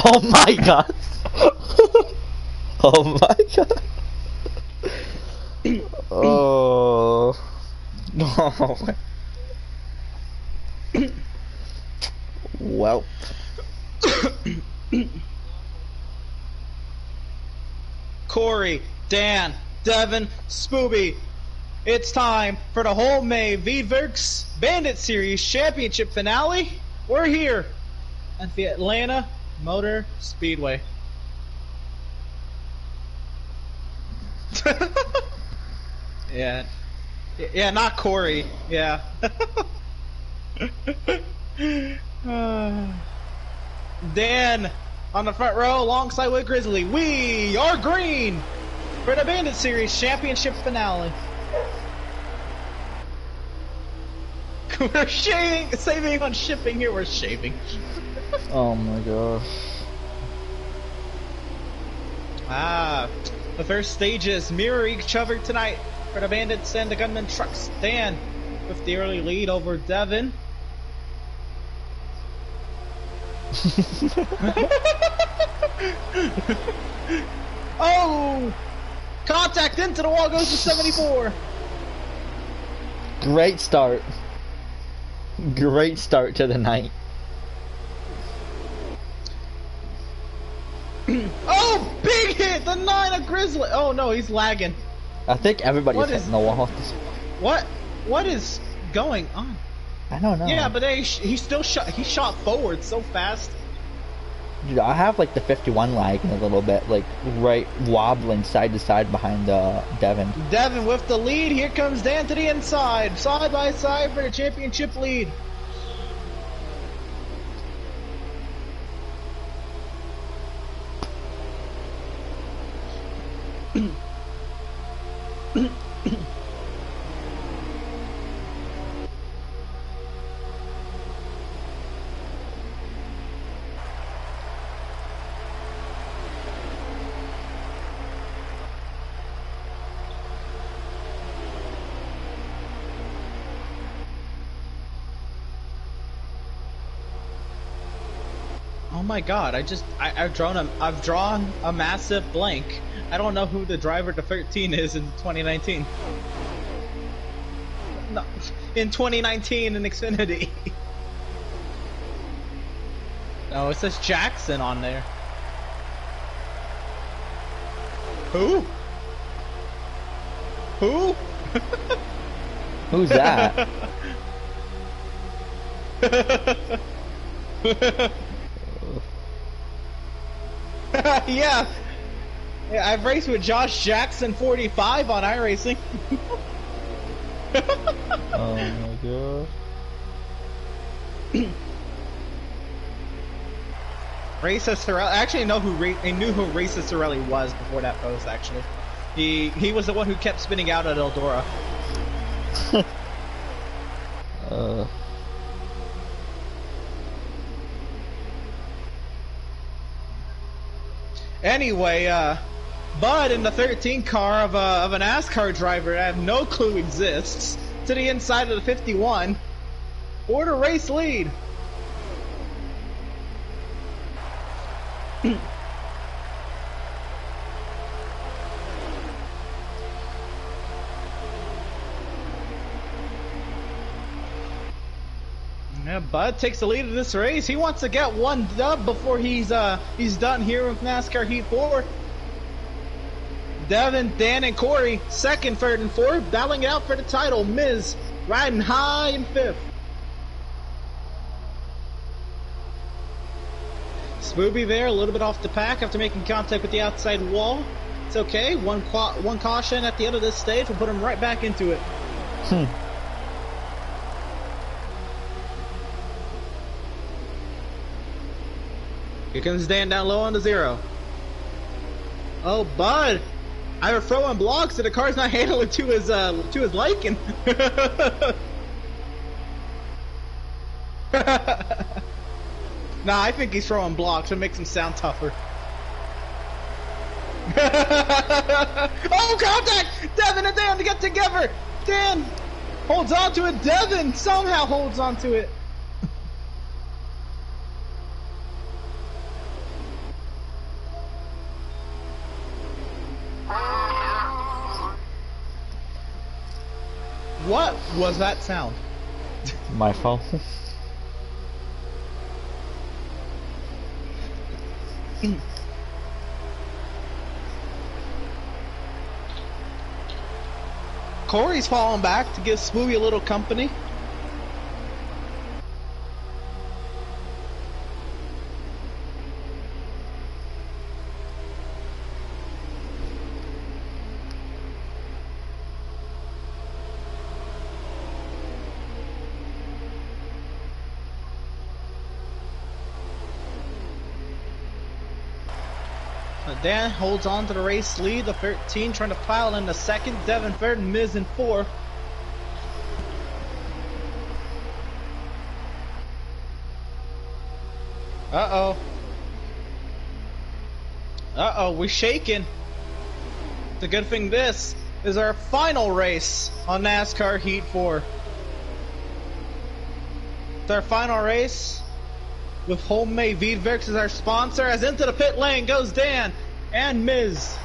Oh my god! Oh my god! Oh no! Well, Corey, Dan, Devin, Spooby, it's time for the Wholemade Veedverks Bandit Series Championship Finale. We're here at the Atlanta Motor Speedway. Yeah, not Corey. Yeah. Dan on the front row alongside with Grizzly. We are green for the Bandit Series Championship Finale. We're saving on shipping here. We're shaving. oh my god. The first stages mirror each other tonight for the Bandits and the Gunman trucks. Dan with the early lead over Devin. Oh! Contact into the wall, goes to 74. Great start. Great start to the night. Oh, big hit! The 9 of Grizzly. Oh no, he's lagging. I think everybody's hitting the wall. What is going on? I don't know. Yeah, but he still shot. He shot forward so fast. Dude, I have like the 51 lagging a little bit, like right wobbling side to side behind Devin. Devin with the lead. Here comes Dan to the inside, side by side for the championship lead. Oh my god, I've drawn a massive blank. I don't know who the driver to 13 is in 2019. No, in 2019 in Xfinity. No, it says Jackson on there. Who? Who? Who's that? Yeah, I've raced with Josh Jackson 45 on iRacing. Oh my god. Race Sorelli. Actually, I knew who Race Sorelli was before that post. Actually, he was the one who kept spinning out at Eldora. Anyway, Bud in the 13 car of a NASCAR driver that I have no clue exists to the inside of the 51 for the race lead. Yeah, Bud takes the lead of this race. He wants to get one dub before he's done here with NASCAR Heat 4. Devin, Dan, and Corey, second, third, and fourth, battling it out for the title. Miz riding high in fifth. Spooby there, a little bit off the pack after making contact with the outside wall. It's okay. One caution at the end of this stage will put him right back into it. Here comes Dan down low on the zero. Oh, Bud! I was throwing blocks so the car's not handling to his liking. Nah, I think he's throwing blocks. It makes him sound tougher. Oh, contact! Devin and Dan to get together. Dan holds on to it. Devin somehow holds on to it. What was that sound? My phone. Corey's falling back to give Smoothie a little company. Dan holds on to the race lead. The 13 trying to pile in the second. Devin third, Miz in fourth. Uh-oh. Uh-oh, we're shaking. It's a good thing this is our final race on NASCAR Heat 4. It's our final race with Wholemade Veedverks as our sponsor. As into the pit lane goes Dan and Miz.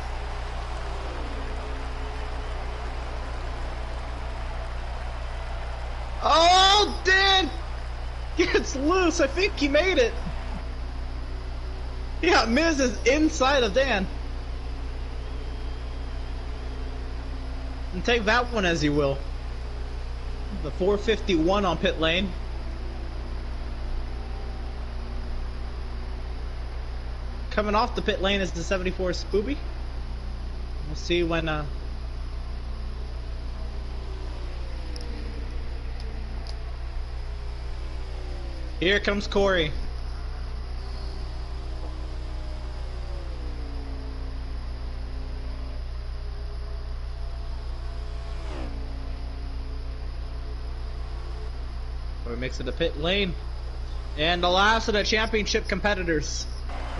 Oh, Dan gets loose. I think he made it. Yeah, Miz is inside of Dan. And take that one as you will. The 451 on pit lane. Coming off the pit lane is the 74 Spooby. We'll see when here comes Corey. Corey makes it to pit lane. And the last of the championship competitors.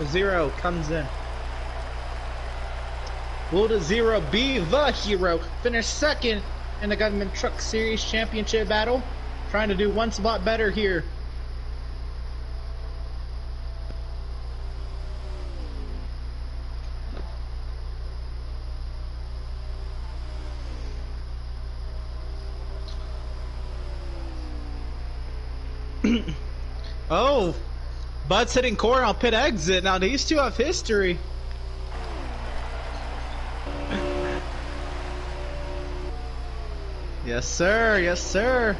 Zero comes in. Will the Zero be the hero? Finish second in the Government Truck Series Championship battle. Trying to do one spot better here. Oh, Bud's hitting Corey on pit exit. Now these two have history. Yes, sir. Yes, sir.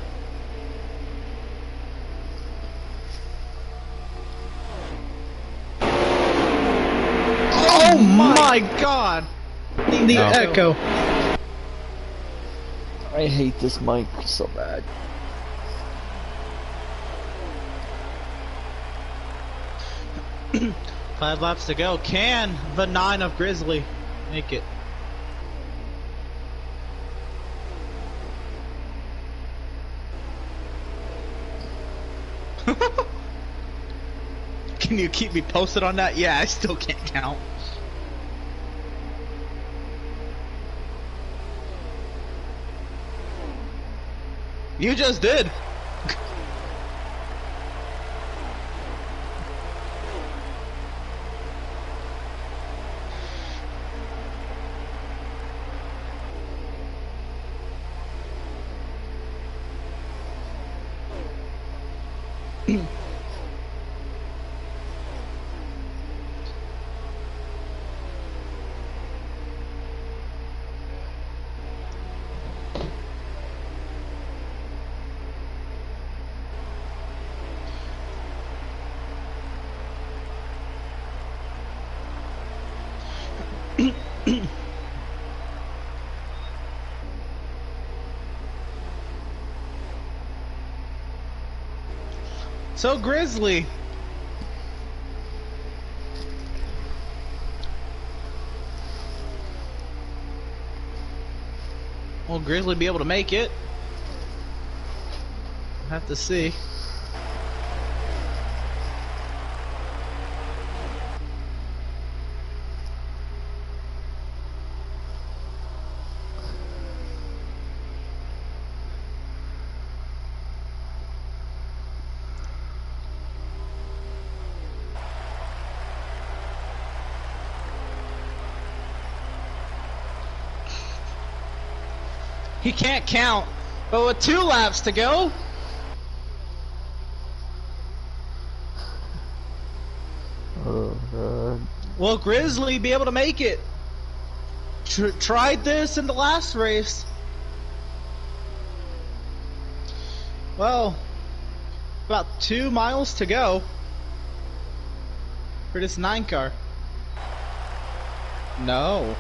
Oh my God! The echo. I hate this mic so bad. Five laps to go. Can the 9 of Grizzly make it? Can you keep me posted on that? Yeah, I still can't count. You just did. So Grizzly. Will Grizzly be able to make it? Have to see. He can't count But with 2 laps to go, Oh, God. will Grizzly be able to make it? Tried this in the last race. Well, about 2 miles to go for this 9 car. No.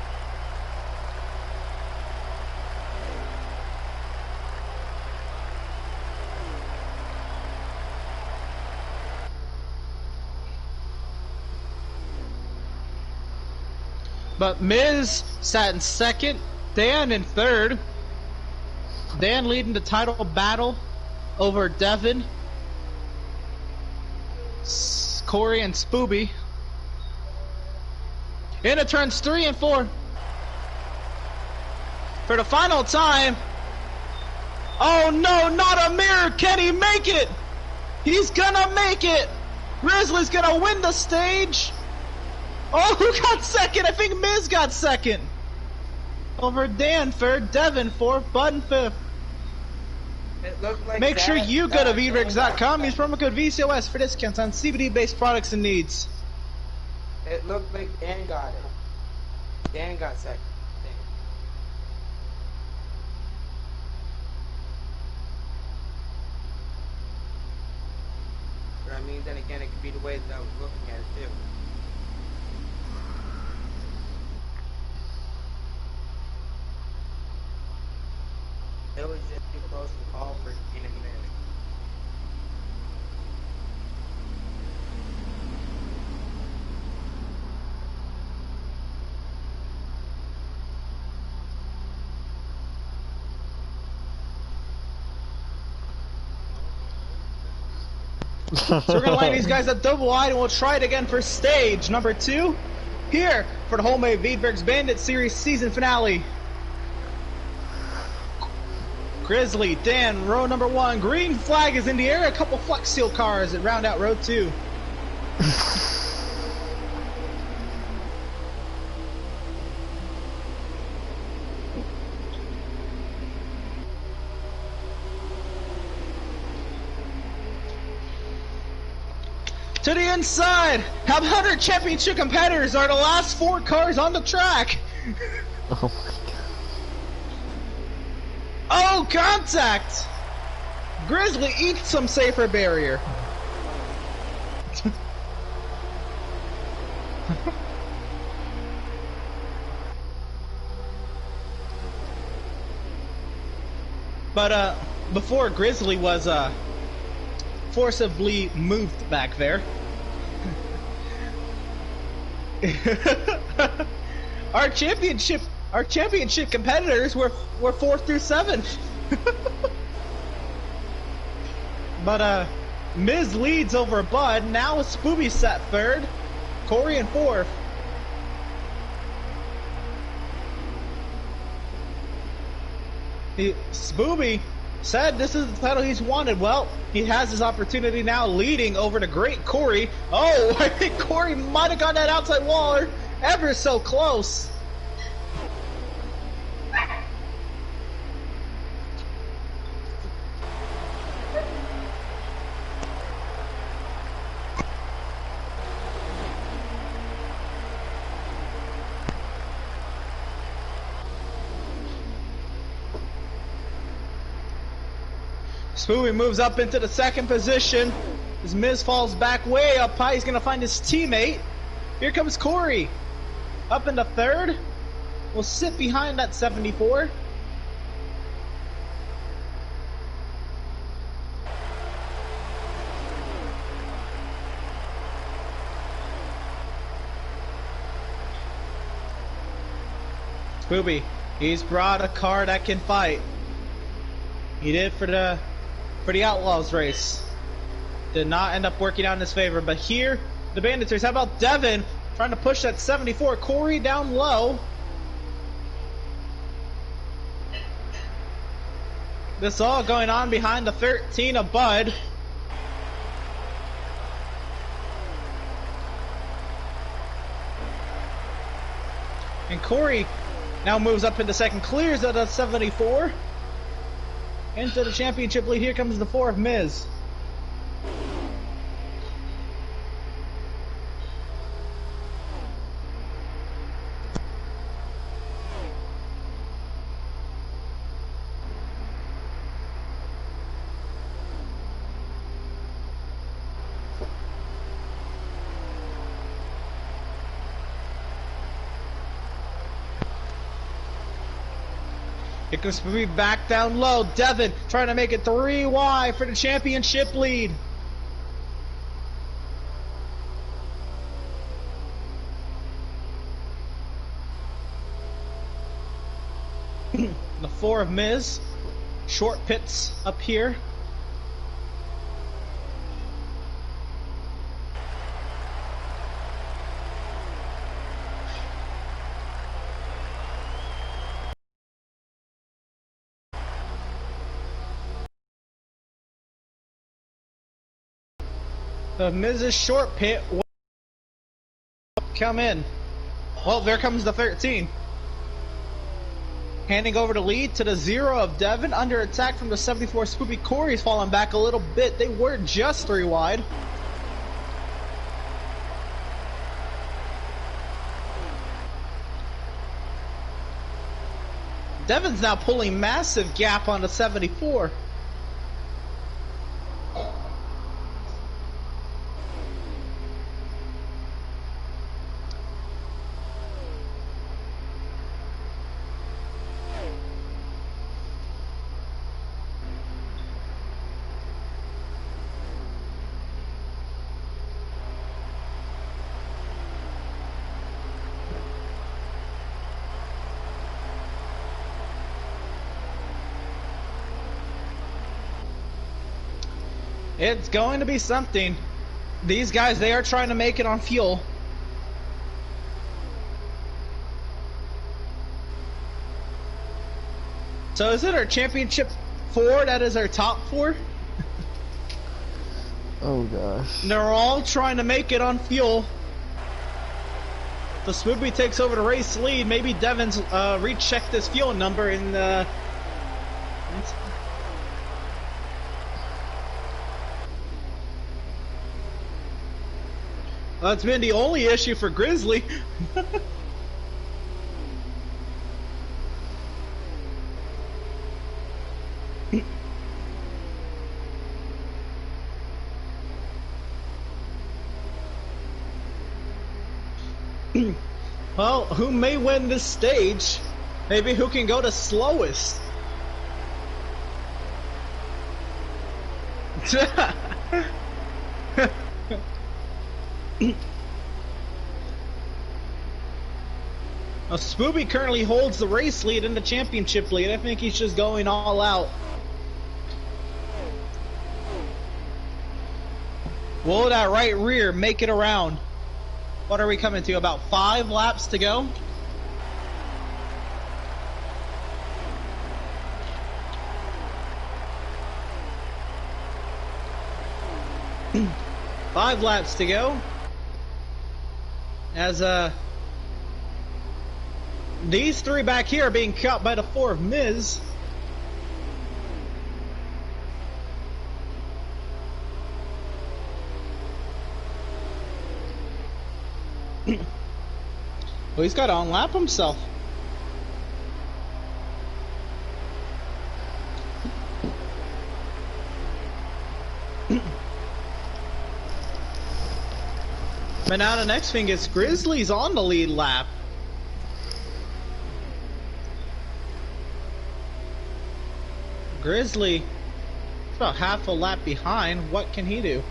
But Miz sat in second, Dan in third. Dan leading the title battle over Devin, Corey, and Spooby. Into turns 3 and 4. For the final time. Oh no, not a mirror! Can he make it? He's gonna make it! Grizzly's gonna win the stage! Oh, who got second? I think Miz got second. Over Dan third, Devin fourth, Bud fifth. It looked like Make sure you go to Veedverks.com. Use promo code VCOS for discounts on CBD-based products and needs. It looked like Dan got it. Dan got second. But I mean, then again, it could be the way that I was looking at it too. It was just too close to call for being a minute. So we're going to line these guys up double wide and we'll try it again for stage number 2 here for the Wholemade Veedverks Bandit Series season finale. Grizzly, Dan, row number 1. Green flag is in the air. A couple Flex Seal cars that round out row 2. To the inside, how about our championship competitors are the last 4 cars on the track? Oh my God. Oh, contact! Grizzly eats some safer barrier. But before Grizzly was forcibly moved back there. Our championship competitors were 4th through 7th. But Miz leads over Bud. Now Spooby sat 3rd, Corey in 4th. Spooby said this is the title he's wanted. Well, he has his opportunity now, leading over the great Corey. Oh, I think Corey might have got that outside wall ever so close. Spooby moves up into the 2nd position. As Miz falls back way up high, he's going to find his teammate. Here comes Corey. Up into 3rd. Will sit behind that 74. Spooby, he's brought a car that can fight. He did for the Outlaws race. Did not end up working out in his favor. But here, the Bandits race. How about Devin trying to push that 74? Corey down low. This all going on behind the 13 of Bud. And Corey now moves up into 2nd, clears at a 74. Into the championship lead. Here comes the fourth Miz. It goes to be back down low. Devin trying to make it 3 wide for the championship lead. The 4 of Miz. Short pits up here. The Miz's short pit will come in. Well, there comes the 13. Handing over the lead to the 0 of Devin. Under attack from the 74 Spoopy. Corey's falling back a little bit. They were just 3 wide. Devin's now pulling massive gap on the 74. It's going to be something. These guys, they are trying to make it on fuel. So is it our championship 4 that is our top 4? Oh gosh. They're all trying to make it on fuel. The Smoothie takes over the race lead. Maybe Devin's rechecked this fuel number and that's been the only issue for Grizzly. Well, who may win this stage? Maybe who can go the slowest? Now, Spoopy currently holds the race lead and the championship lead. I think he's just going all out. Will that right rear make it around? What are we coming to? About 5 laps to go? Five laps to go. As these 3 back here are being cut by the 4 of Miz. Well, he's got to unlap himself. But now the next thing is Grizzly's on the lead lap. Grizzly is about half a lap behind. What can he do?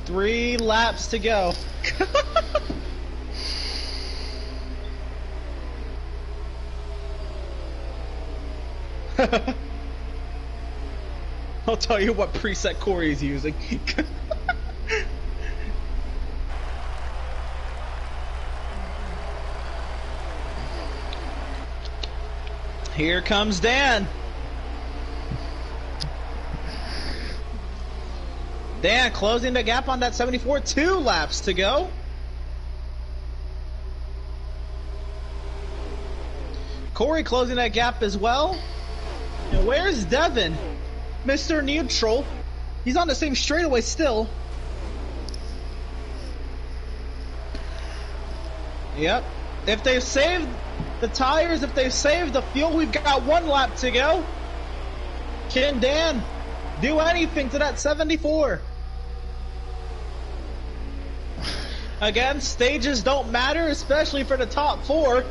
Three laps to go. I'll tell you what preset Corey's using. Here comes Dan. Dan closing the gap on that 74. 2 laps to go. Corey closing that gap as well. And where's Devin? Mr. Neutral. He's on the same straightaway still. Yep. If they've saved the tires, if they've saved the fuel, we've got 1 lap to go. Can Dan do anything to that 74? Again, stages don't matter, especially for the top 4.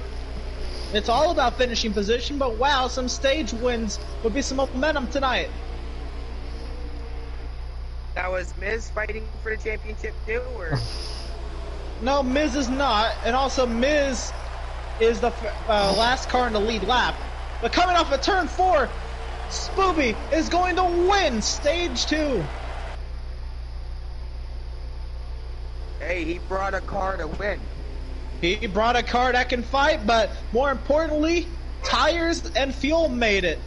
It's all about finishing position, but wow, some stage wins would be some momentum tonight. That was Miz fighting for the championship too, or? No, Miz is not, and also Miz is the last car in the lead lap. But coming off of turn 4, Spooby is going to win stage 2. Hey, he brought a car to win. He brought a car that can fight, but more importantly, tires and fuel made it.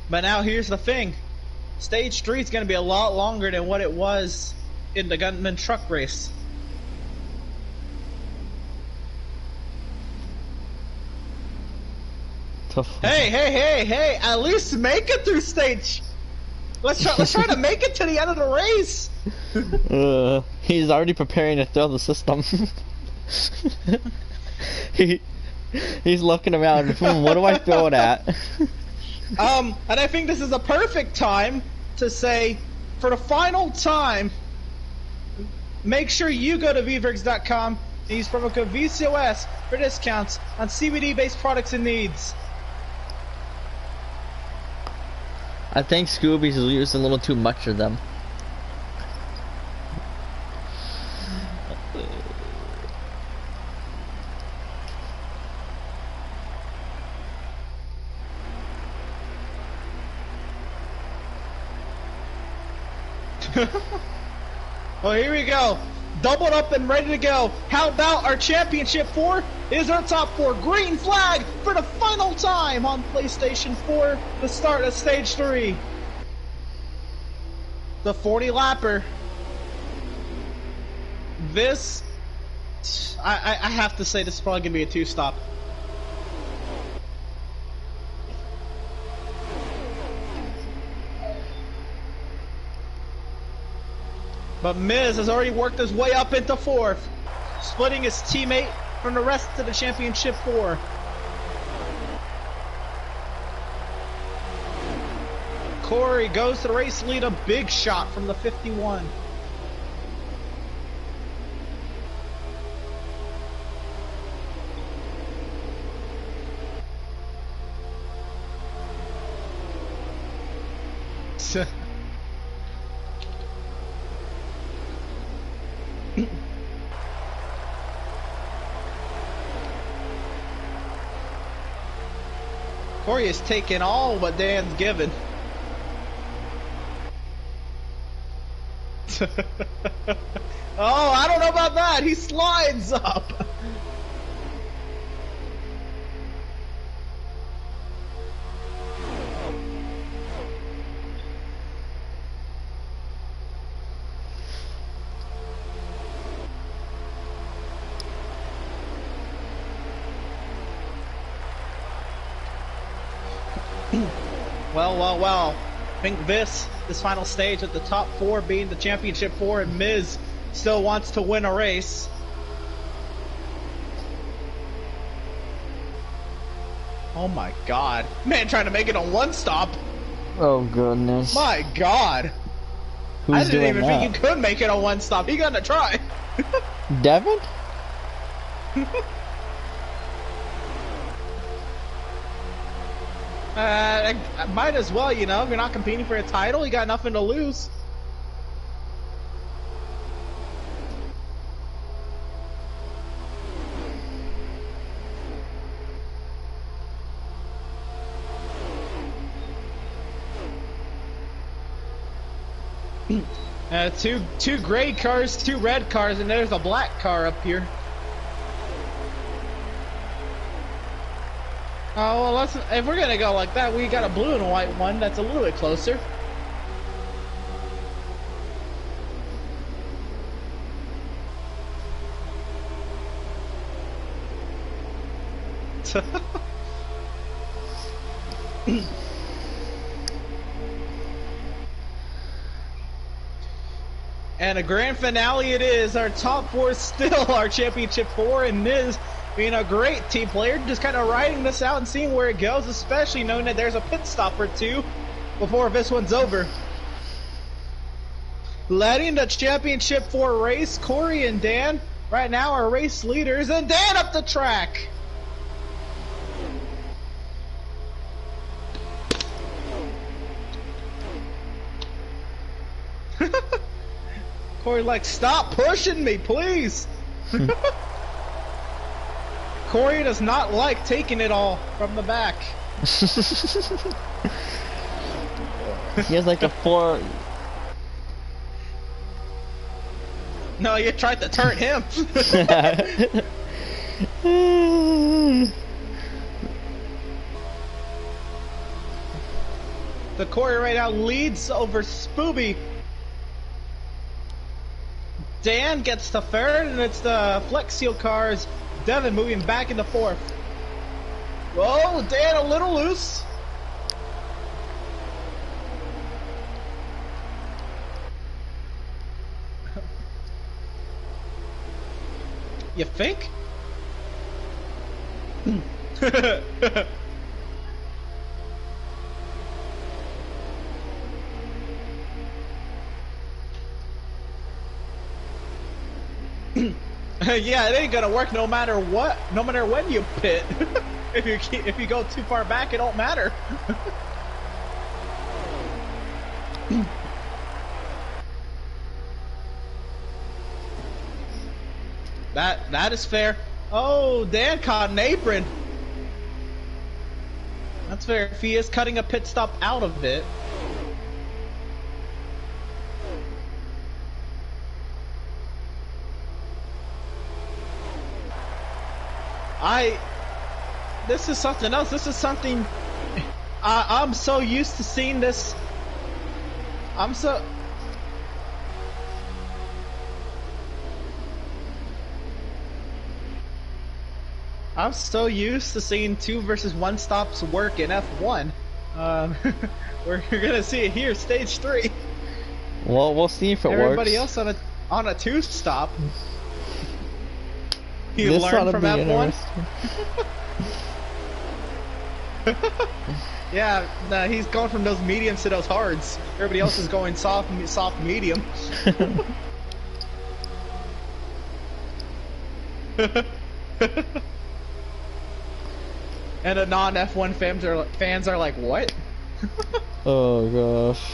But now here's the thing. Stage 3 is going to be a lot longer than what it was in the Gunman truck race. Hey, at least make it through stage. Let's try to make it to the end of the race. He's already preparing to throw the system. He's looking around. What do I throw it at? And I think this is a perfect time to say, for the final time, make sure you go to Veedverks.com and use promo code VCOS for discounts on CBD-based products and needs. I think Scooby's used a little too much of them. Well, here we go. Doubled up and ready to go. How about our championship 4? Is our top 4 green flag for the final time on PlayStation 4, the start of stage 3. The 40 lapper. This, I have to say, this is probably going to be a 2-stop. But Miz has already worked his way up into 4th, splitting his teammate from the rest of the championship 4. Corey goes to the race lead, a big shot from the 51. Corey is taking all what Dan's given. Oh, I don't know about that. He slides up. Well. I think this final stage at the top 4 being the championship 4, and Miz still wants to win a race. Oh my god. Man trying to make it on 1 stop. Oh goodness. My god. Who's I didn't doing even that? think you could make it on 1 stop. He gonna try. Devin? Might as well, you know, if you're not competing for a title, you got nothing to lose. Two gray cars, two red cars, and there's a black car up here. Oh, well, if we're gonna go like that, we got a blue and a white one that's a little bit closer. And a grand finale it is. Our top four still our championship four, and Miz being a great team player, just kind of riding this out and seeing where it goes, especially knowing that there's a pit stop or two before this one's over. Letting the championship four race, Corey and Dan right now are race leaders, and Dan up the track. Corey like, stop pushing me, please. Corey does not like taking it all from the back. He has like a 4. No, you tried to turn him. The Corey right now leads over Spooby. Dan gets to third, and it's the Flex Seal cars. Devin moving back into fourth. Whoa, Dan a little loose. You think? Yeah, it ain't gonna work no matter what, no matter when you pit. if you go too far back, it don't matter. That is fair. Oh, Dan caught an apron. That's fair. If he is cutting a pit stop out of it. This is something else. This is something I'm so used to seeing this. I'm so used to seeing 2 versus 1 stops work in F1. We're gonna see it here, stage 3. Well, we'll see if it works. Everybody else on a 2 stop. You this learned from F1. Yeah, nah, he's going from those mediums to those hards. Everybody else is going soft medium. And the non-F1 fans are like, what? Oh gosh.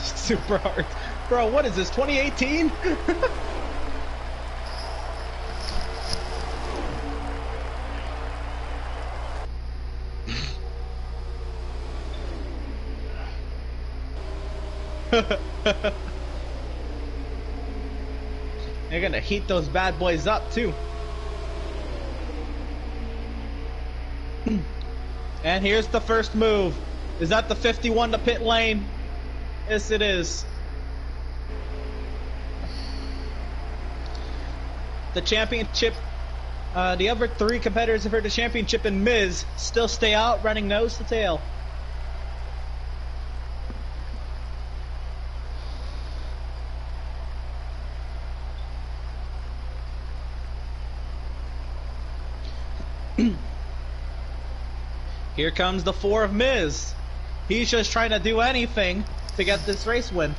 Super hard. Bro, what is this, 2018? They're gonna heat those bad boys up too. And here's the first move. Is that the 51 to pit lane? Yes, it is. The championship, the other 3 competitors for the championship and Miz still stay out running nose to tail. Here comes the 4 of Miz. He's just trying to do anything to get this race win.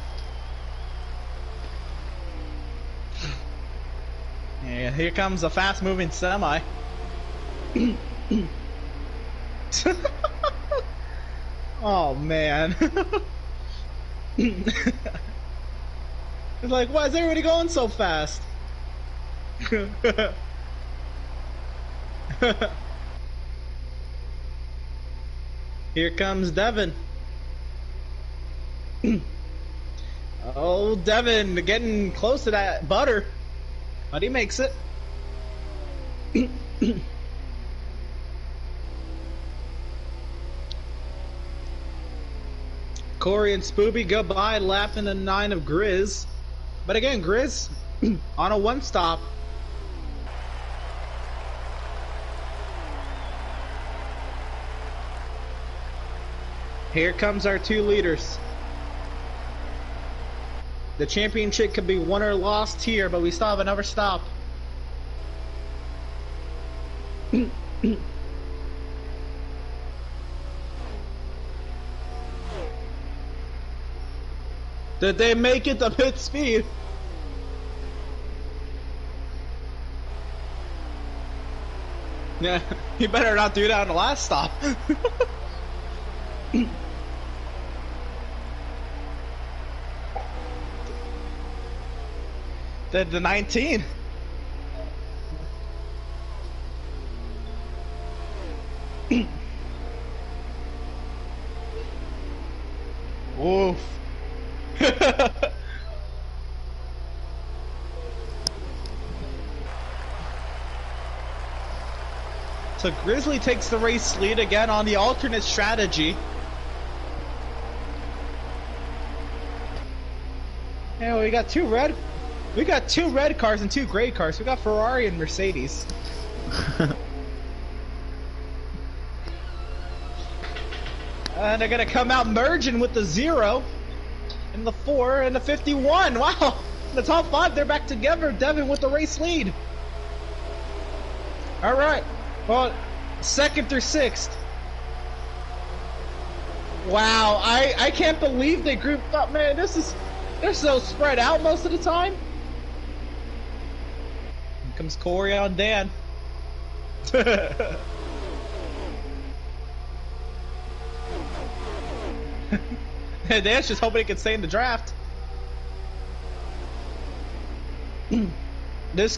Yeah, here comes a fast-moving semi. Oh man. It's like, why is everybody going so fast? Here comes Devin. Oh, Devin getting close to that butter, but he makes it. Corey and Spooby go by, lapping the 9 of Grizz. But again, Grizz on a one stop. Here comes our 2 leaders. The championship could be won or lost here, but we still have another stop. Did they make it to pit speed? Yeah, you better not do that on the last stop. The 19. Oof. So Grizzly takes the race lead again on the alternate strategy. Yeah, we got two red cars and 2 gray cars. We got Ferrari and Mercedes. And they're gonna come out merging with the 0 and the 4 and the 51. Wow, the top 5, they're back together. Devin with the race lead. All right, well, 2nd through 6th. Wow, I can't believe they grouped up, man. They're so spread out most of the time. Here comes Corey on Dan. Dan's just hoping he can stay in the draft. This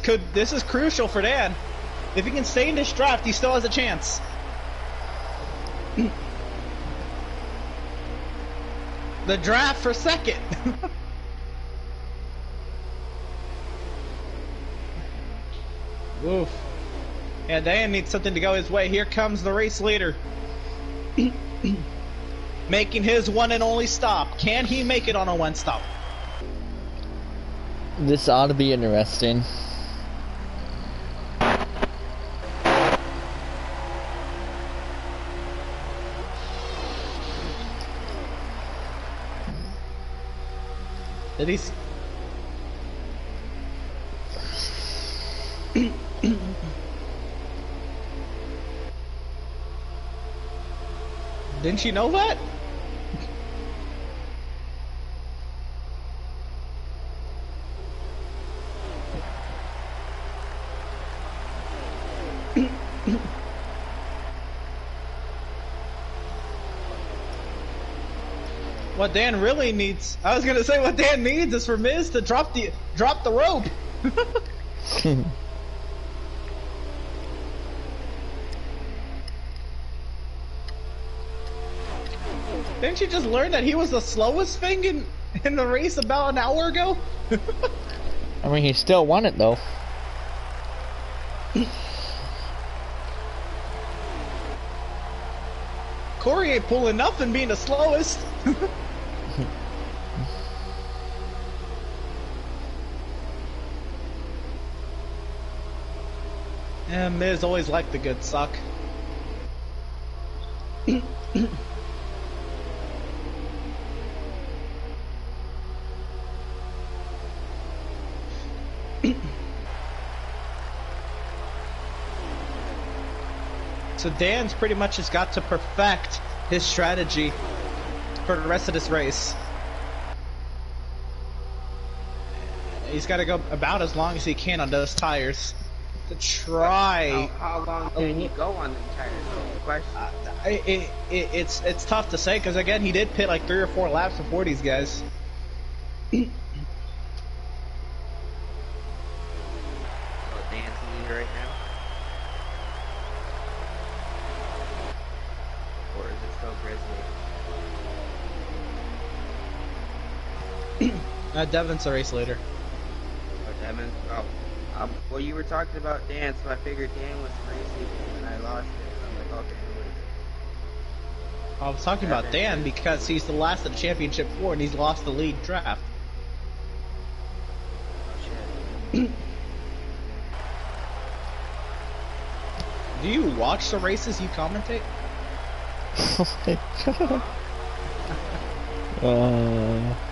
is crucial for Dan. If he can stay in this draft, he still has a chance. The draft for 2nd. Oof. Yeah, Dan needs something to go his way. Here comes the race leader. Making his one and only stop. Can he make it on a one stop? This ought to be interesting. Did he? Didn't you know that? What Dan really needs, I was gonna say, what Dan needs is for Miz to drop the rope. Didn't you just learn that he was the slowest thing in the race about an hour ago? I mean, he still won it though. Corey ain't pulling nothing being the slowest. Yeah, Miz always liked the good suck. So Dan's pretty much has got to perfect his strategy for the rest of this race. He's got to go about as long as he can on those tires to try. How long can you go on the tires? Question. It's tough to say because again he did pit like 3 or 4 laps before these guys. So Dan's lead right now. Devin's the race leader. Oh, Devin. Oh. Well, you were talking about Dan, so I figured Dan was racing and I lost it. I'm like, okay, who is it? I was talking about Dan because he's the last of the championship 4 and he's lost the lead draft. Oh, shit. Do you watch the races you commentate? Oh my god.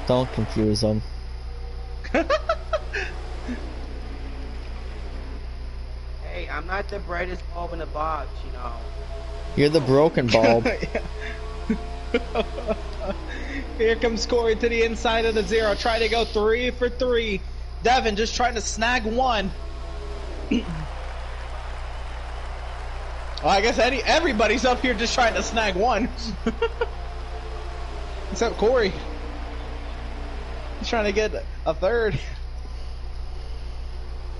Don't confuse them. Hey, I'm not the brightest bulb in the box, you know. You're the broken bulb. Here comes Corey to the inside of the 0, trying to go 3 for 3. Devin just trying to snag 1. Well, I guess everybody's up here just trying to snag 1. Except Corey. He's trying to get a 3rd.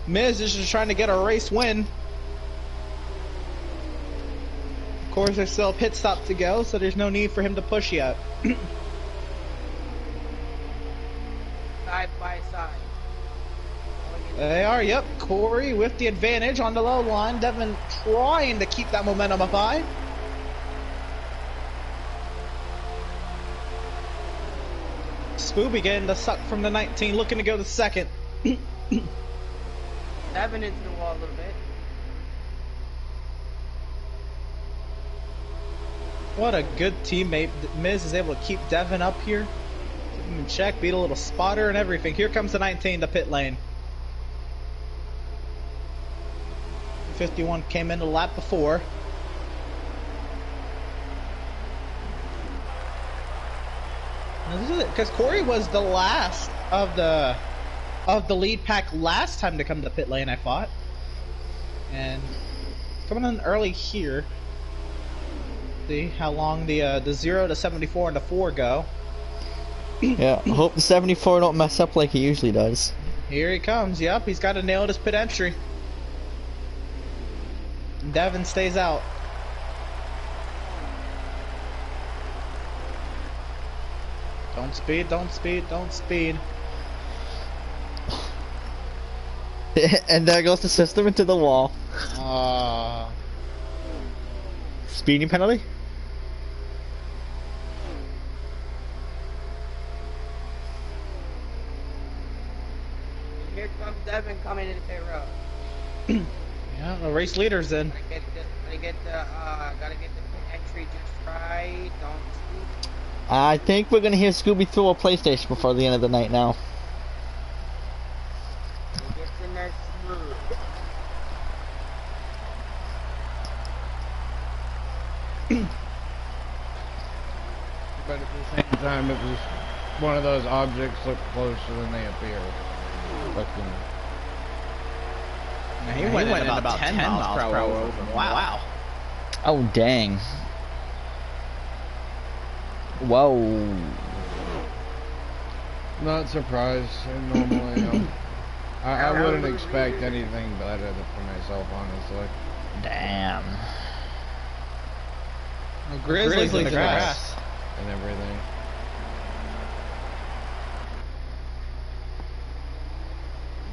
Miz is just trying to get a race win. Of course, there's still a pit stop to go, so there's no need for him to push yet. Side by side. They are, yep. Corey with the advantage on the low line. Devin trying to keep that momentum up high. Spooby getting the suck from the 19, looking to go to 2nd. Devin into the wall a little bit. What a good teammate. Miz is able to keep Devin up here. Keep him in check, beat a little spotter and everything. Here comes the 19 to pit lane. 51 came in a lap before. Because Corey was the last of the lead pack last time to come to pit lane, I thought. And coming in early here. See how long the 0 to 74 and the 4 go. Yeah, I hope the 74 don't mess up like he usually does. Here he comes. Yep, he's got to nail his pit entry. Devin stays out. Don't speed, don't speed, don't speed. And there goes the system into the wall. Speeding penalty? Here comes Devin coming into pit row. Yeah, the race leader's in. Gotta get the pit entry just right. Don't speed. I think we're gonna hear Scooby throw a PlayStation before the end of the night now. Get in there smooth. But at the same time, it was one of those objects look closer than they appear. Fucking. Yeah, he went about 10 miles per hour over. Wow. Oh dang. Whoa. Not surprised. I normally am. I wouldn't expect anything better for myself, honestly. Damn. Grizzlies in the grass. And everything.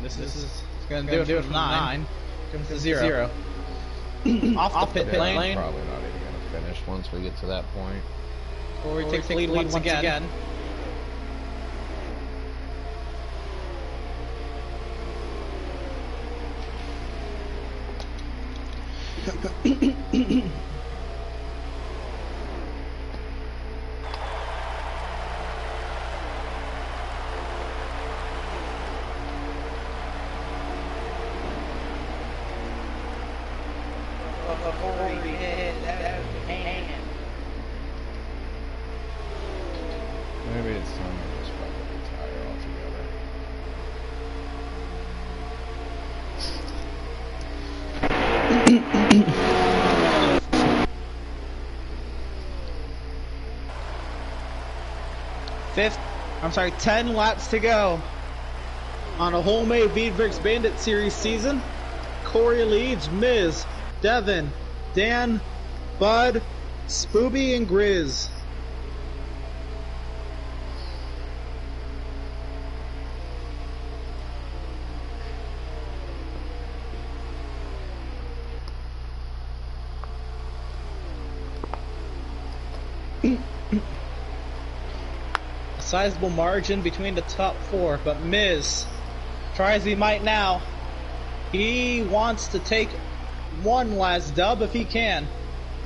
This is gonna do it from 9. Comes to 0. Off the pit lane. Probably not even gonna finish once we get to that point. Corey takes the lead once again. Maybe it's time to just fucking retire altogether. Fifth, 10 laps to go on a Wholemade Veedverks Bandit Series season. Corey leads, Miz, Devin, Dan, Bud, Spooby, and Grizz. A sizable margin between the top four, but Miz, try as he might now, he wants to take one last dub if he can.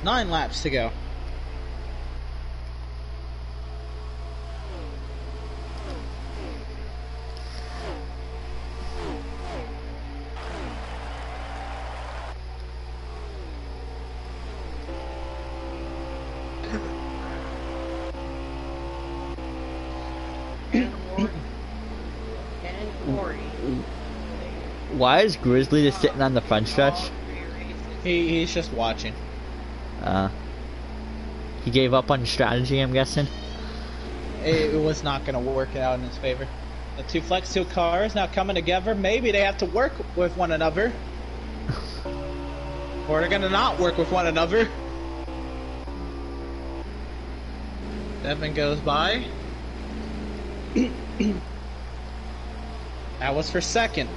9 laps to go. Why is Grizzly just sitting on the front stretch? He's just watching. He gave up on strategy, I'm guessing. It was not going to work out in his favor. The two Flex 2 cars now coming together. Maybe they have to work with one another. Or they're going to not work with one another. Devin goes by. That was for second.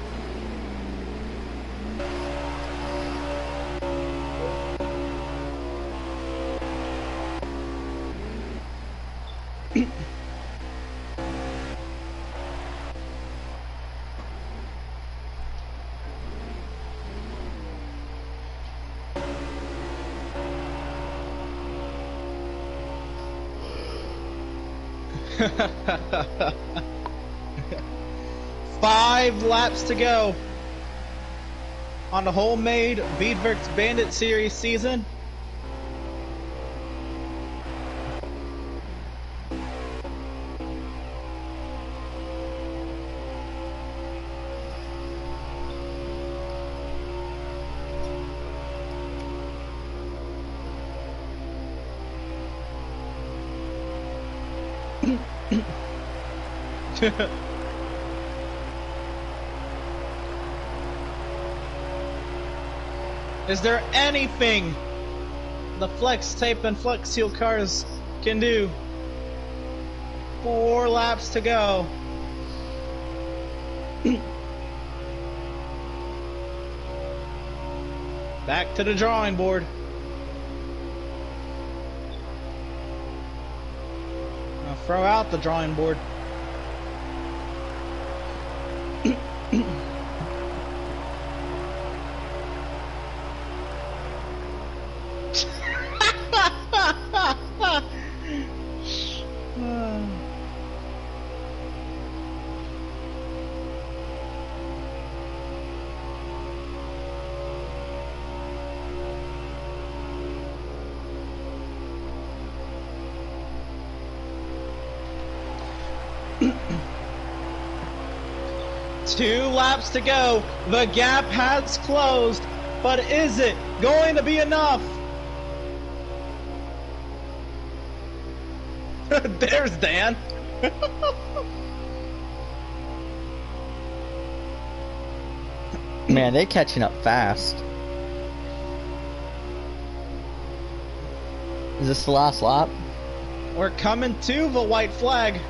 Five laps to go on the Wholemade Veedverks Bandit Series season. Is there anything the Flex Tape and Flex Seal cars can do? 4 laps to go. Back to the drawing board. I'll throw out the drawing board. Two laps to go. The gap has closed, but is it going to be enough? There's Dan. Man, they're catching up fast. Is this the last lap? We're coming to the white flag.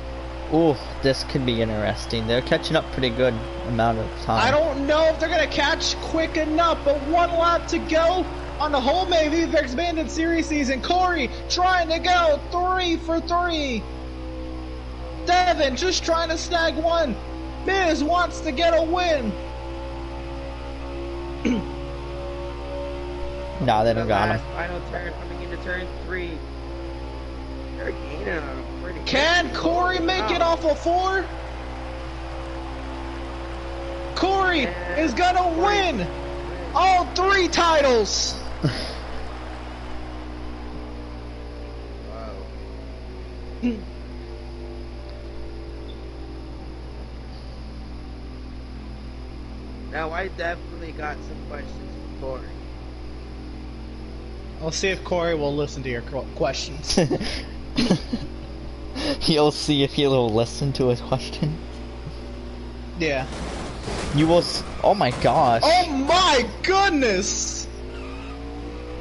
Ooh, this could be interesting. They're catching up pretty good amount of time. I don't know if they're going to catch quick enough, but 1 lap to go on the Wholemade Veedverks Bandit Series season. Corey trying to go 3 for 3. Devin just trying to snag 1. Miz wants to get a win. Nah, they don't got him. Final turn coming into turn 3. They're gaining on him pretty Can quickly. Corey make it off of 4? Corey is gonna win all 3 titles. Wow. Now I definitely got some questions for Corey. We'll see if Corey will listen to your questions. He'll see if he'll listen to his question. Yeah. You will. Oh my gosh. Oh my goodness!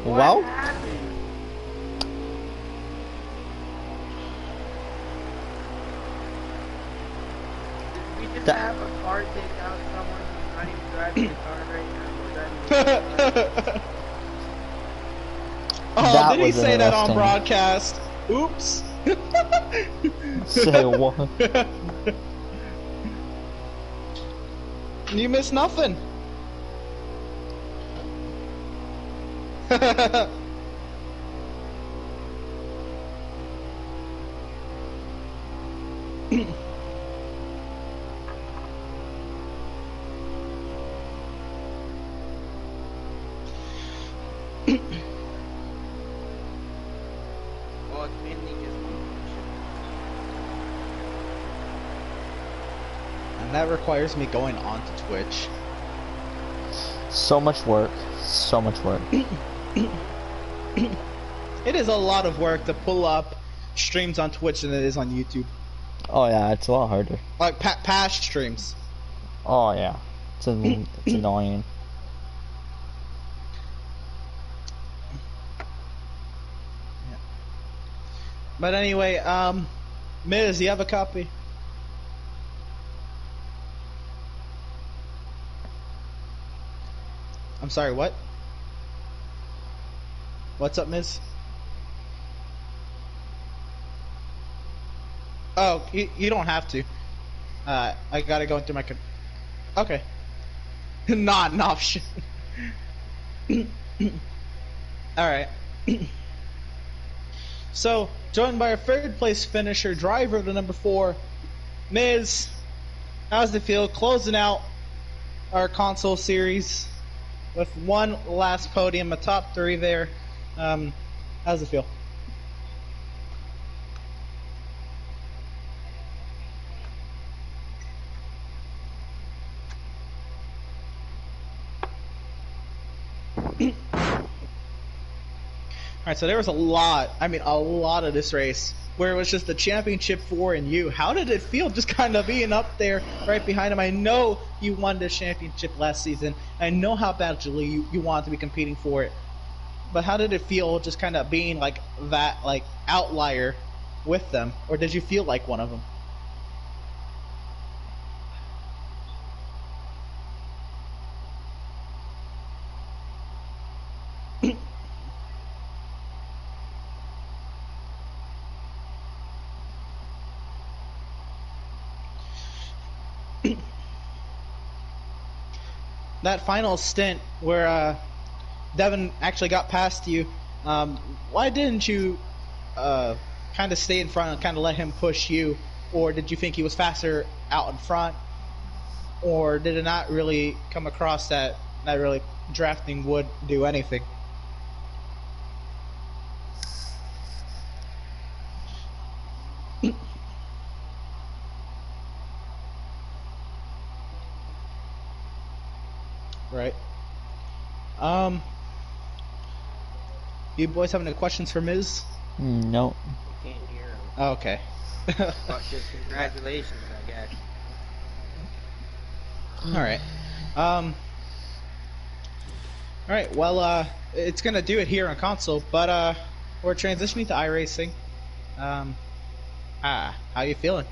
Well, What happened? Did we just have a car take out someone who's not even driving the car right now? Was that Oh, That did he was say that on interesting. broadcast? Oops. Say what? You missed nothing. Well, it's mainly just And that requires me going on to Twitch. So much work. So much work. It is a lot of work to pull up streams on Twitch than it is on YouTube. Oh yeah, it's a lot harder. Like past streams. Oh yeah, it's annoying. But anyway, Miz, you have a copy? I'm sorry, what? What's up, Miz? Oh, you don't have to. I gotta go through my... Okay. Not an option. Alright. So, joined by our third place finisher, driver to number 4, Miz. How's it feel closing out our console series with one last podium, a top 3 there? How's it feel? Alright, so there was a lot of this race where it was just the championship 4 and you. How did it feel just kind of being up there right behind him? I know you won the championship last season. I know how badly you wanted to be competing for it. But how did it feel just kind of being like that, like outlier with them? Or did you feel like one of them? That final stint where Devin actually got past you, why didn't you kind of stay in front and kind of let him push you? Or did you think he was faster out in front? Or did it not really come across that really drafting would do anything? Right. You boys have any questions for Miz? No. can't hear him. Oh, okay. Well, just congratulations, I guess. Alright. Alright, well, it's gonna do it here on console, but, we're transitioning to iRacing. How you feeling?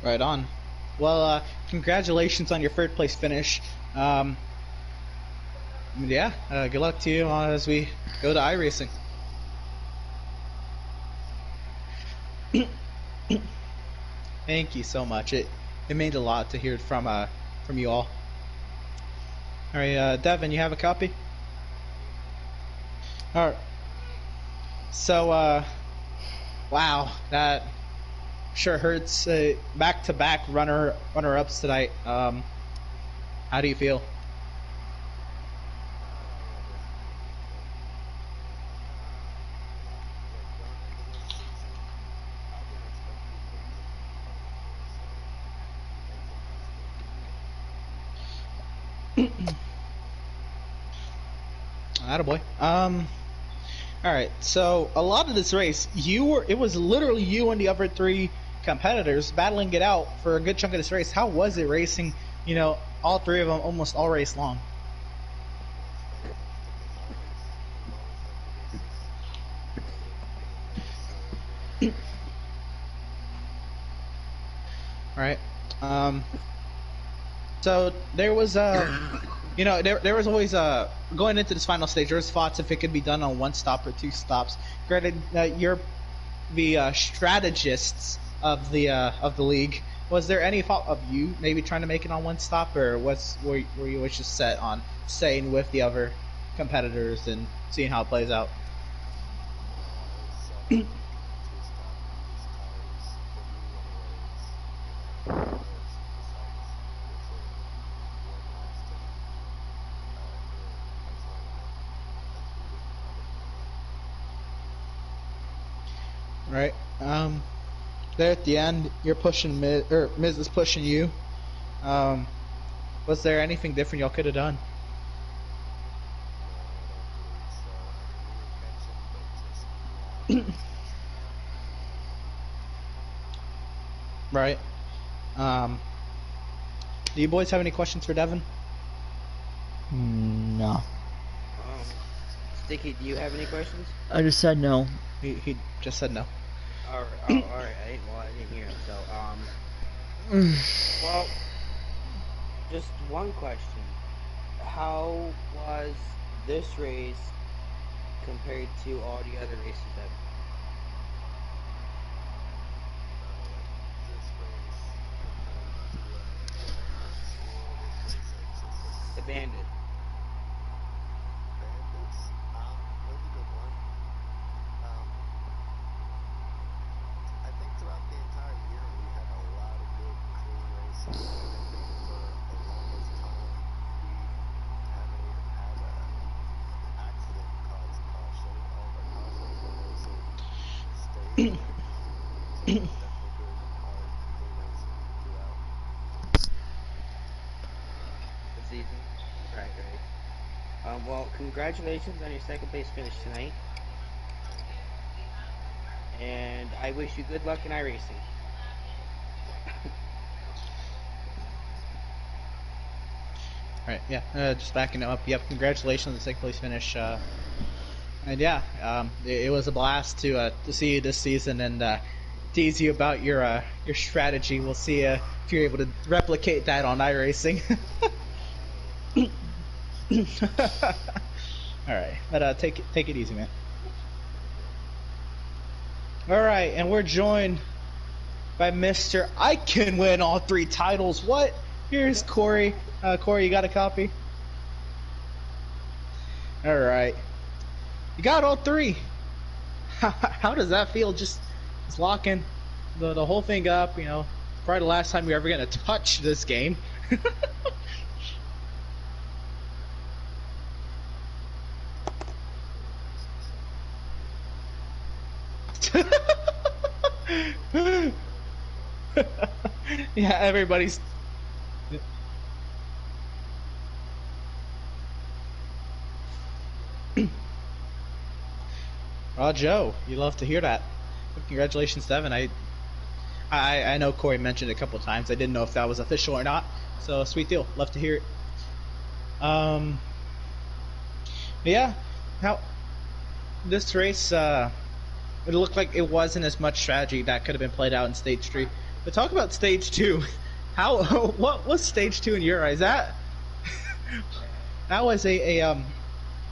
Right on. Well, congratulations on your third place finish. Yeah, good luck to you as we go to iRacing. Thank you so much. It means a lot to hear from you all. All right, Devin, you have a copy? All right. So, wow, that sure hurts. Back-to-back runner-ups tonight. How do you feel? Attaboy. Alright, so a lot of this race, it was literally you and the other three competitors battling it out for a good chunk of this race. How was it racing, all three of them almost all race long? right. Um, so there was there was always going into this final stage. There was thoughts if it could be done on one stop or two stops. Granted, you're the strategists of the league. Was there any thought of you maybe trying to make it on one stop, or were you always just set on staying with the other competitors and seeing how it plays out? Right. There at the end, you're pushing Miz, or Miz is pushing you. Um, was there anything different y'all could have done? Right. Um, do you boys have any questions for Devin? No. Sticky, do you have any questions? I just said no. He just said no. Alright, I didn't hear him, so, well, just one question. How was this race compared to all the other races that... The Bandit. Season. Right. Well, congratulations on your second place finish tonight. And I wish you good luck in iRacing. Right, yeah, just backing it up. Yep, congratulations on the second place finish. And yeah, it was a blast to see you this season and tease you about your strategy. We'll see if you're able to replicate that on iRacing. All right, but take it easy, man. All right, and we're joined by Mr. I can win all 3 titles. What? Here's Corey. Corey, you got a copy? All right, you got all 3. How does that feel? Just locking the whole thing up. You know, probably the last time you're ever gonna touch this game. Yeah, everybody's. Oh, Joe, you love to hear that. Congratulations, Devin. I know Corey mentioned it a couple of times. I didn't know if that was official or not. So sweet deal. Love to hear it. Yeah. How this race? It looked like it wasn't as much strategy that could have been played out in stage 3. But talk about stage 2. How? What was stage 2 in your eyes? That was a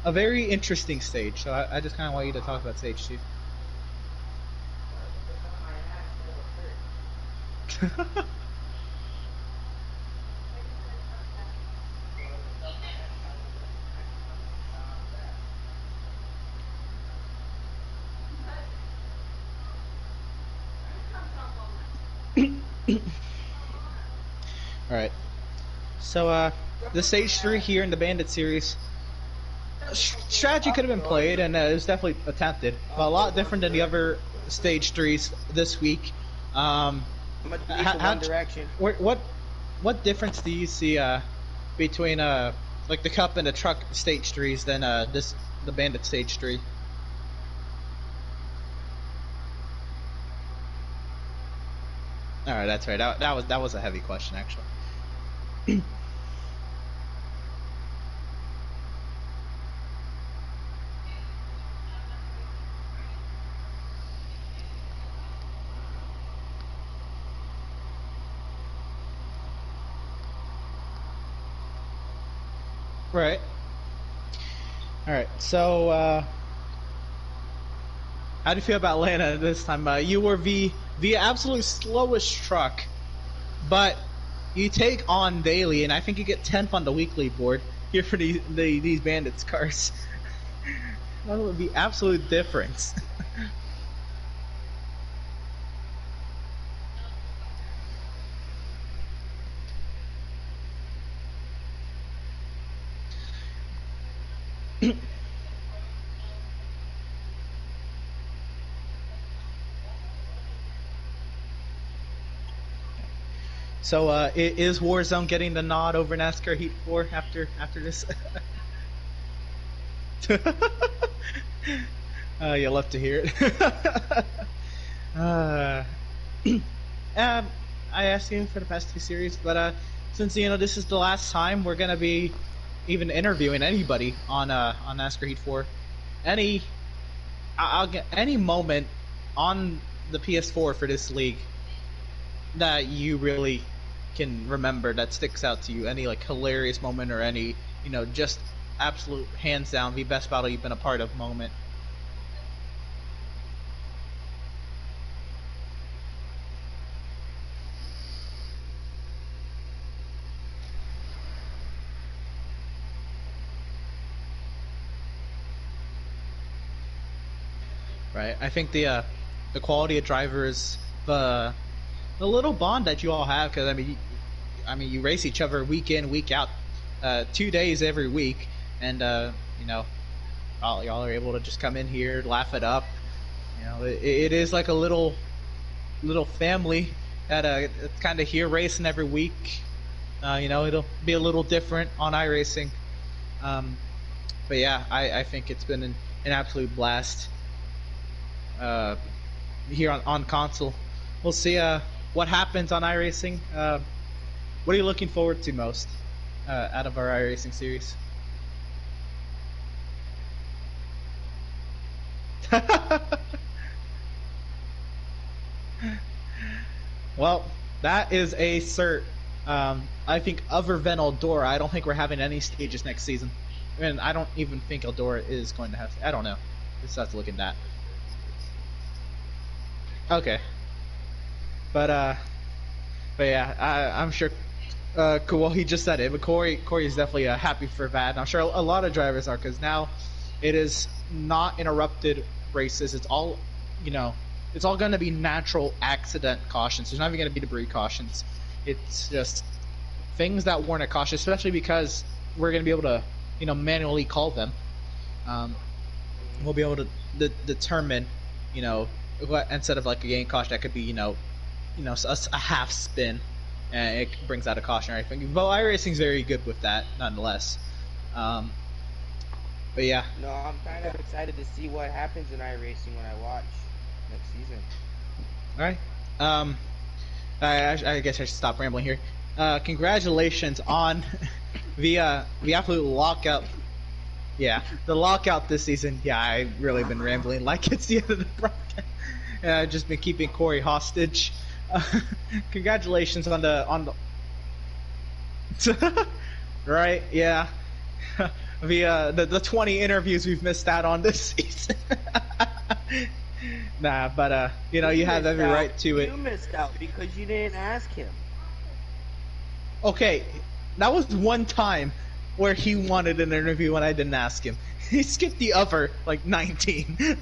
very interesting stage. So I just kind of want you to talk about stage 2. Alright. So, the stage 3 here in the Bandit series, strategy could have been played, and it was definitely attempted, but a lot different than the other stage 3s this week. I'm gonna leave for one direction. What difference do you see between like the Cup and the Truck stage 3s than the Bandit stage 3? All right, that's right. That was a heavy question, actually. Right. All right. So, how do you feel about Atlanta this time? You were the absolute slowest truck, but you take on daily, and I think you get 10th on the weekly board here for these Bandits cars. That would be absolute difference. So, is Warzone getting the nod over NASCAR Heat 4 after this? You'll love to hear it. I asked you for the past 2 series, but since this is the last time we're gonna be even interviewing anybody on NASCAR Heat 4, I'll get any moment on the PS4 for this league that you really can remember that sticks out to you, any like hilarious moment or any just absolute hands down the best battle you've been a part of moment. Right, I think the quality of drivers, the little bond that you all have, because I mean you race each other week in week out, 2 days every week, and y'all are able to just come in here, laugh it up. It is like a little family that kind of here racing every week. It'll be a little different on iRacing, but yeah, I think it's been an absolute blast here on console. We'll see what happens on iRacing. What are you looking forward to most out of our iRacing series? Well, that is a cert. I think other than Eldora, I don't think we're having any stages next season. And I don't even think Eldora is going to have. I don't know. Just have to look at that. Okay. But yeah, I'm sure. Cool. Well, he just said it, but Corey is definitely happy for that. And I'm sure a lot of drivers are, because now it is not interrupted races. It's all, it's all going to be natural accident cautions. There's not even going to be debris cautions. It's just things that warrant a caution, especially because we're going to be able to, manually call them. We'll be able to determine, instead of like a game caution, that could be, a half spin, and it brings out a caution or anything. But iRacing's very good with that, nonetheless. But yeah. No, I'm kind of excited to see what happens in iRacing when I watch next season. All right. I guess I should stop rambling here. Congratulations on the absolute lockout. Yeah, the lockout this season. Yeah, I've really been rambling like it's the end of the broadcast. I've just been keeping Corey hostage. Congratulations on the right, yeah. The 20 interviews we've missed out on this season. Nah, but you have every right to it. You missed out because you didn't ask him. Okay, that was one time where he wanted an interview when I didn't ask him. He skipped the other like 19.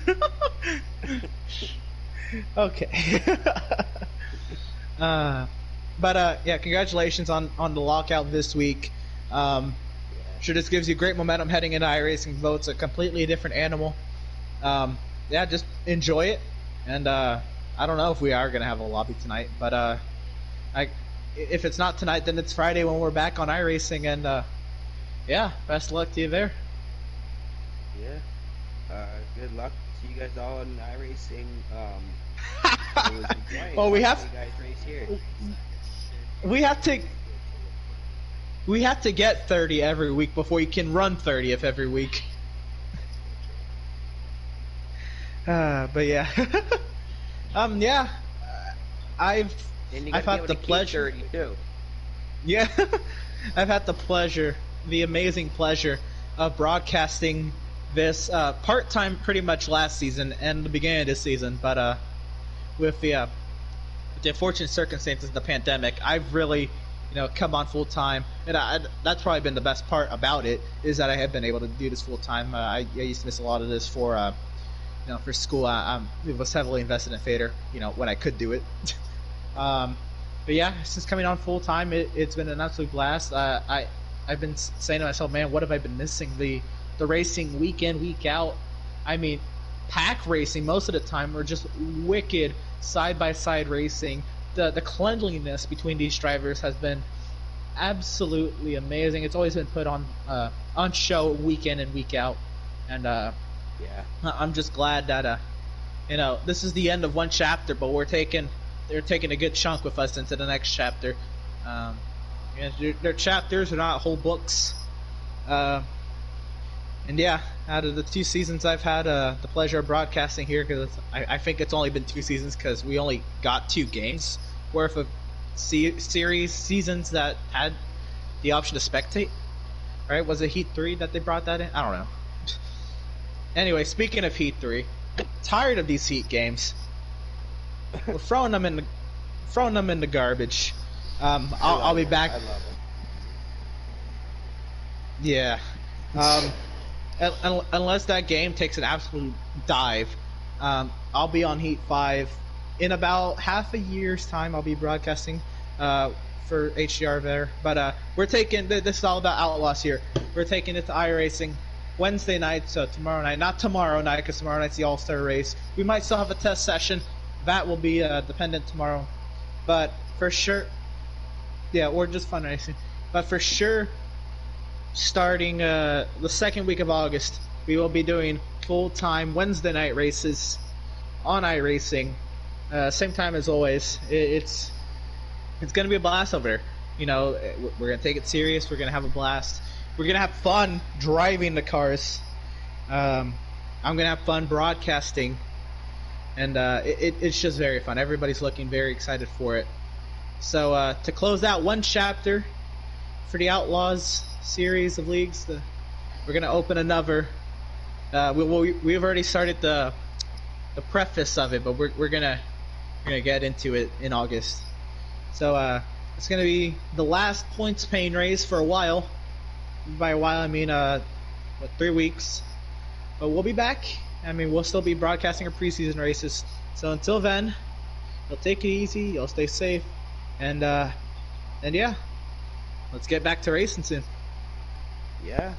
Okay. But yeah, congratulations on the lockout this week. Sure, this gives you great momentum heading into iRacing, though it's a completely different animal. Yeah, just enjoy it. And I don't know if we are gonna have a lobby tonight, but if it's not tonight, then it's Friday when we're back on iRacing. And yeah, best of luck to you there. Yeah. Good luck to you guys all in iRacing. Well, we have to get 30 every week before you can run 30th every week. But yeah. Yeah. I've had the pleasure. 32. Yeah. I've had the pleasure the amazing pleasure of broadcasting this part-time pretty much last season and the beginning of this season, but with the unfortunate circumstances of the pandemic, I've really come on full time, and that's probably been the best part about it, is that I have been able to do this full time. I used to miss a lot of this for for school. I was heavily invested in theater, when I could do it. But yeah, since coming on full time, it's been an absolute blast. I've been saying to myself, man, what have I been missing? The racing week in, week out. I mean, pack racing most of the time, or just wicked side by side racing. The cleanliness between these drivers has been absolutely amazing. It's always been put on show week in and week out, and yeah, I'm just glad that this is the end of one chapter, but they're taking a good chunk with us into the next chapter. They're chapters, they're not whole books. And yeah, out of the 2 seasons I've had the pleasure of broadcasting here, because I think it's only been 2 seasons because we only got 2 games worth of seasons that had the option to spectate. Right? Was it Heat 3 that they brought that in? I don't know. Anyway, speaking of Heat 3, tired of these Heat games. We're throwing them in the garbage. I'll be back. I love it. Yeah. Unless that game takes an absolute dive, I'll be on Heat 5 in about half a year's time. I'll be broadcasting for HDR there. But we're taking this is all about Outlaws here. We're taking it to iRacing Wednesday night, so tomorrow night. Not tomorrow night, because tomorrow night's the All-Star race. We might still have a test session. That will be dependent tomorrow. But for sure, yeah, or just fun racing. But for sure, starting the second week of August, we will be doing full-time Wednesday night races on iRacing. Same time as always. It's going to be a blast over there. We're going to take it serious. We're going to have a blast. We're going to have fun driving the cars. I'm going to have fun broadcasting. And it's just very fun. Everybody's looking very excited for it. So to close out one chapter for the Outlaws series of leagues, we're going to open another. We've already started the preface of it, but we're gonna get into it in August. So it's gonna be the last points paying race for a while. By a while, I mean 3 weeks. But we'll be back. I mean, we'll still be broadcasting our preseason races. So until then, you'll take it easy. You'll stay safe, and yeah, let's get back to racing soon. Yeah.